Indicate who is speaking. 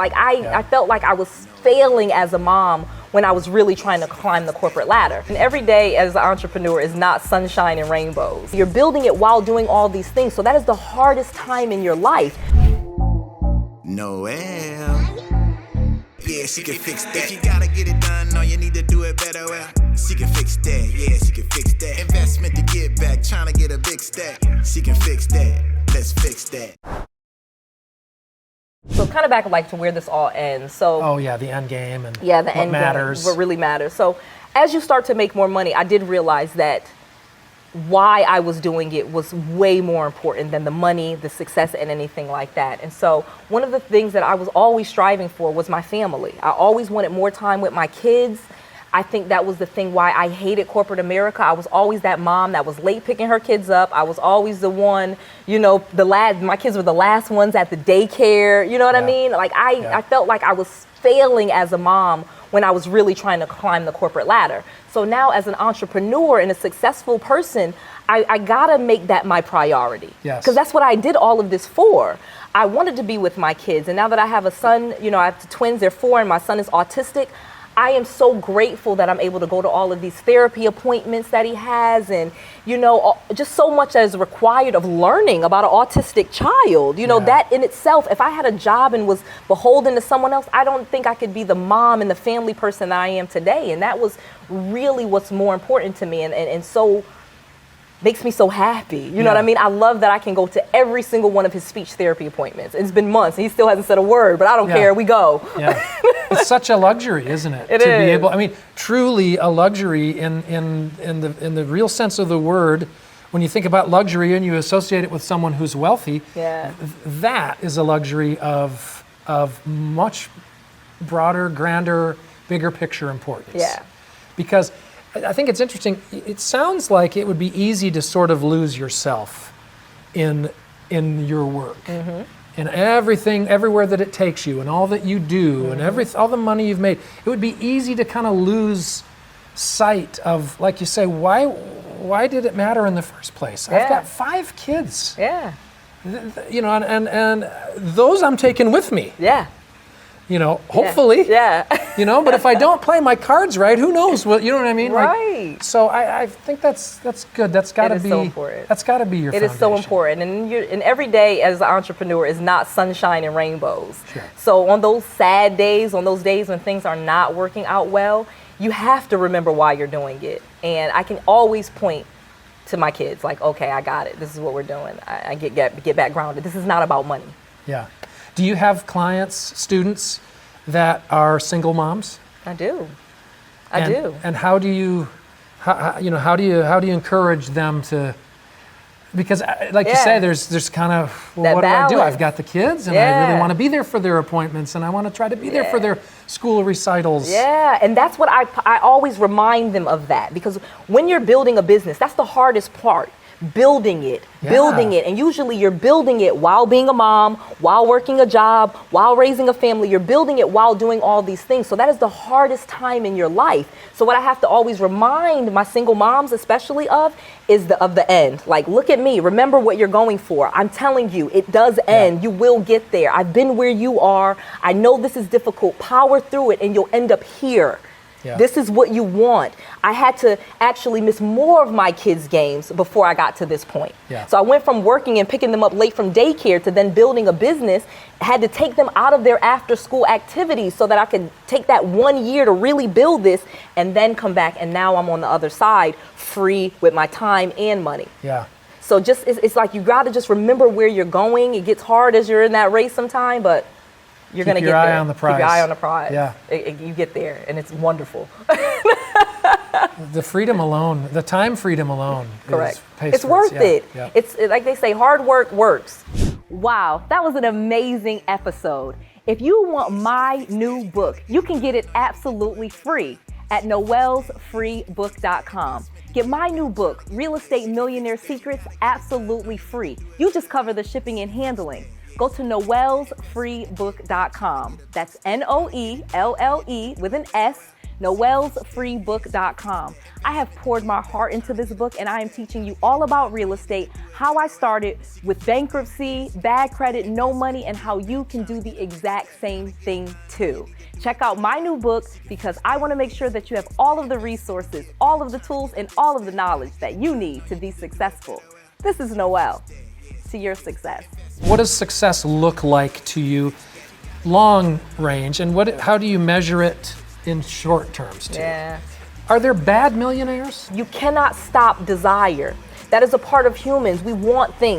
Speaker 1: Like I felt like I was failing as a mom when I was really trying to climb the corporate ladder. And every day as an entrepreneur is not sunshine and rainbows. You're building it while doing all these things. So that is the hardest time in your life.
Speaker 2: Noel. Yeah, she can fix that. If you gotta get it done, no, you need to do it better. Well, she can fix that. Yeah, she can fix that. Investment to get back, trying to get a big stack. She can fix that. Let's fix that.
Speaker 1: So kind of back like to where this all ends. So
Speaker 3: oh yeah, the end game and
Speaker 1: the
Speaker 3: what
Speaker 1: end
Speaker 3: matters.
Speaker 1: Game, what really matters. So as you start to make more money, I did realize that why I was doing it was way more important than the money, the success, and anything like that. And so one of the things that I was always striving for was my family. I always wanted more time with my kids. I think that was the thing why I hated corporate America. I was always that mom that was late picking her kids up. I was always the one, you know, my kids were the last ones at the daycare. You know what I mean? Like I felt like I was failing as a mom when I was really trying to climb the corporate ladder. So now as an entrepreneur and a successful person, I gotta make that my priority.
Speaker 3: Yes.
Speaker 1: Because that's what I did all of this for. I wanted to be with my kids. And now that I have a son, you know, I have twins, they're 4, and my son is autistic. I am so grateful that I'm able to go to all of these therapy appointments that he has, and, you know, just so much that is required of learning about an autistic child. You know, that in itself, if I had a job and was beholden to someone else, I don't think I could be the mom and the family person that I am today. And that was really what's more important to me, and so makes me so happy. You know what I mean? I love that I can go to every single one of his speech therapy appointments. It's been months. And he still hasn't said a word, but I don't care. We go.
Speaker 3: Yeah. It's such a luxury, isn't it?
Speaker 1: It
Speaker 3: to
Speaker 1: is.
Speaker 3: Be able, I mean, truly a luxury in the real sense of the word. When you think about luxury and you associate it with someone who's wealthy, that is a luxury of much broader, grander, bigger picture importance.
Speaker 1: Yeah.
Speaker 3: Because I think it's interesting. It sounds like it would be easy to sort of lose yourself in your work, and everything, everywhere that it takes you, and all that you do, and all the money you've made. It would be easy to kind of lose sight of, like you say, why did it matter in the first place? I've got 5 kids.
Speaker 1: Yeah.
Speaker 3: You know, and those I'm taking with me.
Speaker 1: Yeah.
Speaker 3: You know, hopefully.
Speaker 1: Yeah.
Speaker 3: You know, but if I don't play my cards right, who knows what, you know what I mean?
Speaker 1: Right.
Speaker 3: Like, so I think that's good. That's got to be
Speaker 1: so important.
Speaker 3: That's got to be your
Speaker 1: It
Speaker 3: foundation.
Speaker 1: is so important. And every day as an entrepreneur is not sunshine and rainbows.
Speaker 3: Sure.
Speaker 1: So on those sad days, on those days when things are not working out well, you have to remember why you're doing it. And I can always point to my kids like, okay, I got it. This is what we're doing. I get back grounded. This is not about money.
Speaker 3: Yeah. Do you have clients, students that are single moms?
Speaker 1: I do. I do.
Speaker 3: And how do you encourage them to? Because, like you say, there's kind of, well, what
Speaker 1: balance.
Speaker 3: do I do? I've got the kids, and I really want to be there for their appointments, and I want to try to be there for their school recitals.
Speaker 1: Yeah, and that's what I always remind them of that, because when you're building a business, that's the hardest part. Building it. And usually you're building it while being a mom, while working a job, while raising a family. You're building it while doing all these things. So that is the hardest time in your life. So what I have to always remind my single moms especially of is of the end. Like, look at me. Remember what you're going for. I'm telling you, it does end. You will get there. I've been where you are. I know this is difficult. Power through it and you'll end up here. Yeah. This is what you want. I had to actually miss more of my kids' games before I got to this point.
Speaker 3: Yeah.
Speaker 1: So I went from working and picking them up late from daycare to then building a business. I had to take them out of their after-school activities so that I could take that 1 year to really build this and then come back. And now I'm on the other side, free with my time and money.
Speaker 3: Yeah.
Speaker 1: So it's like you got to just remember where you're going. It gets hard as you're in that race sometime, but you're going to get there.
Speaker 3: Keep your eye on the prize.
Speaker 1: Keep your eye on the prize.
Speaker 3: Yeah.
Speaker 1: You get there, and it's wonderful.
Speaker 3: The freedom alone, the time freedom alone.
Speaker 1: Correct.
Speaker 3: It's
Speaker 1: worth it.
Speaker 3: Yeah.
Speaker 1: It's like they say, hard work works. Wow, that was an amazing episode. If you want my new book, you can get it absolutely free at noelsfreebook.com. Get my new book, Real Estate Millionaire Secrets, absolutely free. You just cover the shipping and handling. Go to noelsfreebook.com. That's NOELLE with an S, noellsfreebook.com. I have poured my heart into this book, and I am teaching you all about real estate, how I started with bankruptcy, bad credit, no money, and how you can do the exact same thing too. Check out my new book because I want to make sure that you have all of the resources, all of the tools, and all of the knowledge that you need to be successful. This is Noelle, to your success.
Speaker 3: What does success look like to you long range, and how do you measure it in short terms too?
Speaker 1: Yeah.
Speaker 3: Are there bad millionaires?
Speaker 1: You cannot stop desire. That is a part of humans. We want things.